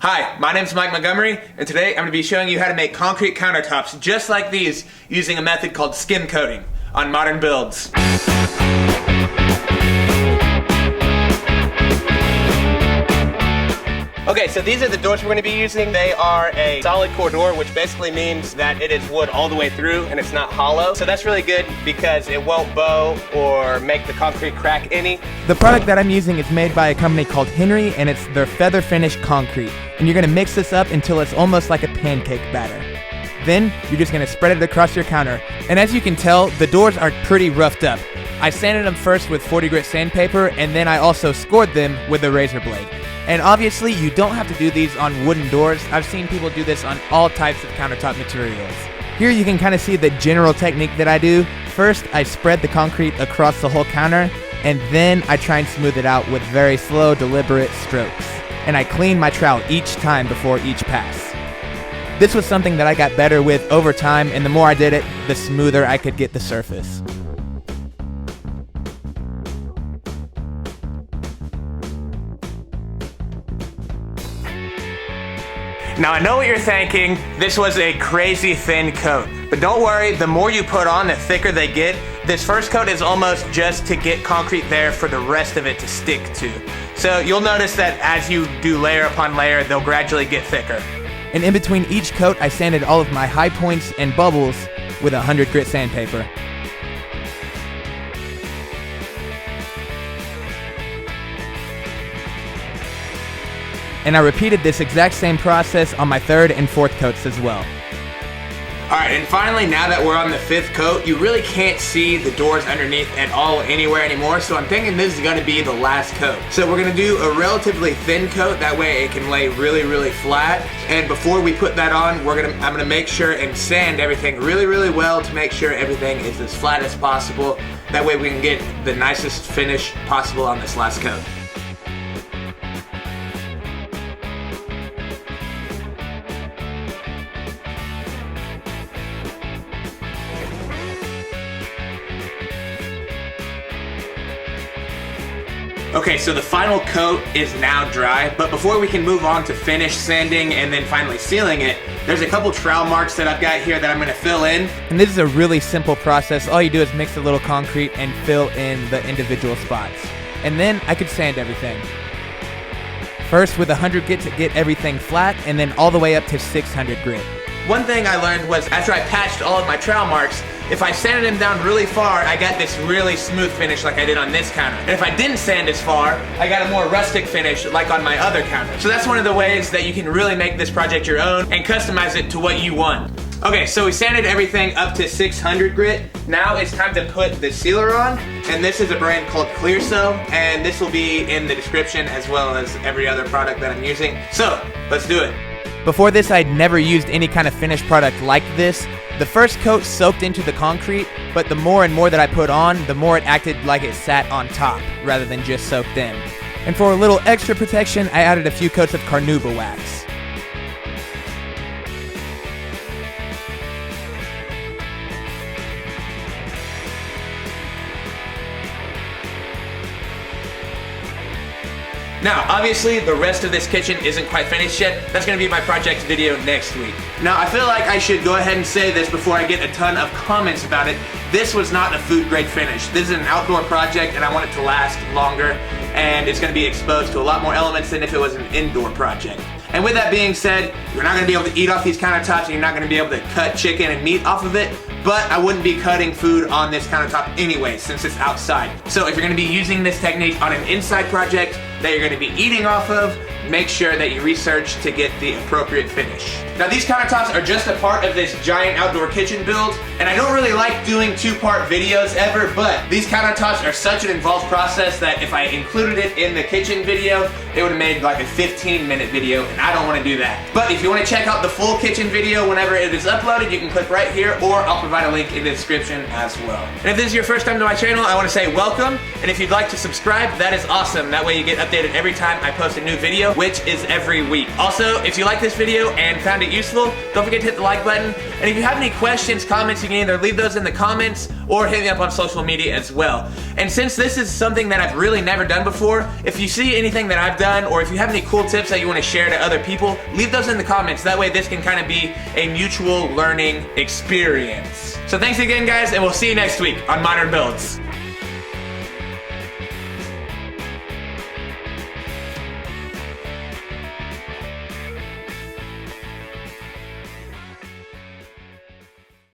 Hi, my name's Mike Montgomery, and today I'm going to be showing you how to make concrete countertops just like these using a method called skim coating on modern builds. Okay, so these are the doors we're going to be using. They are a solid core door, which basically means that it is wood all the way through and it's not hollow. So that's really good because it won't bow or make the concrete crack any. The product that I'm using is made by a company called Henry, and it's their feather finish concrete. And you're going to mix this up until it's almost like a pancake batter. Then you're just going to spread it across your counter. And as you can tell, the doors are pretty roughed up. I sanded them first with 40 grit sandpaper, and then I also scored them with a razor blade. And obviously, you don't have to do these on wooden doors. I've seen people do this on all types of countertop materials. Here you can kind of see the general technique that I do. First, I spread the concrete across the whole counter, and then I try and smooth it out with very slow, deliberate strokes. And I clean my trowel each time before each pass. This was something that I got better with over time, and the more I did it, the smoother I could get the surface. Now I know what you're thinking, this was a crazy thin coat. But don't worry, the more you put on, the thicker they get. This first coat is almost just to get concrete there for the rest of it to stick to. So you'll notice that as you do layer upon layer, they'll gradually get thicker. And in between each coat, I sanded all of my high points and bubbles with 100 grit sandpaper. And I repeated this exact same process on my third and fourth coats as well. Alright, and finally, now that we're on the fifth coat, you really can't see the doors underneath at all anywhere anymore, so I'm thinking this is going to be the last coat. So we're going to do a relatively thin coat, that way it can lay really flat. And before we put that on, I'm going to make sure and sand everything really well to make sure everything is as flat as possible. That way we can get the nicest finish possible on this last coat. Okay, so the final coat is now dry, but before we can move on to finish sanding and then finally sealing it, there's a couple trowel marks that I've got here that I'm going to fill in. And this is a really simple process. All you do is mix a little concrete and fill in the individual spots. And then I could sand everything. First with 100 grit to get everything flat, and then all the way up to 600 grit. One thing I learned was after I patched all of my trowel marks, if I sanded them down really far, I got this really smooth finish like I did on this counter. And if I didn't sand as far, I got a more rustic finish like on my other counter. So that's one of the ways that you can really make this project your own and customize it to what you want. Okay, so we sanded everything up to 600 grit. Now it's time to put the sealer on, and this is a brand called Clearso, and this will be in the description as well as every other product that I'm using. So, let's do it. Before this, I'd never used any kind of finished product like this. The first coat soaked into the concrete, but the more and more that I put on, the more it acted like it sat on top, rather than just soaked in. And for a little extra protection, I added a few coats of carnauba wax. Now, obviously, the rest of this kitchen isn't quite finished yet. That's going to be my project video next week. Now, I feel like I should go ahead and say this before I get a ton of comments about it. This was not a food-grade finish. This is an outdoor project, and I want it to last longer, and it's going to be exposed to a lot more elements than if it was an indoor project. And with that being said, you're not going to be able to eat off these countertops, and you're not going to be able to cut chicken and meat off of it, but I wouldn't be cutting food on this countertop anyway, since it's outside. So if you're going to be using this technique on an inside project that you're going to be eating off of, make sure that you research to get the appropriate finish. Now these countertops are just a part of this giant outdoor kitchen build, and I don't really like doing two-part videos ever, but these countertops are such an involved process that if I included it in the kitchen video, it would have made like a 15-minute video, and I don't want to do that. But if you want to check out the full kitchen video whenever it is uploaded, you can click right here, or I'll provide a link in the description as well. And if this is your first time to my channel, I want to say welcome, and if you'd like to subscribe, that is awesome. That way you get updated every time I post a new video, which is every week. Also, if you like this video and found it useful, don't forget to hit the like button. And if you have any questions, comments, you can either leave those in the comments or hit me up on social media as well. And since this is something that I've really never done before, if you see anything that I've done done, or if you have any cool tips that you want to share to other people, leave those in the comments. That way this can kind of be a mutual learning experience. So thanks again, guys, and we'll see you next week on Modern Builds.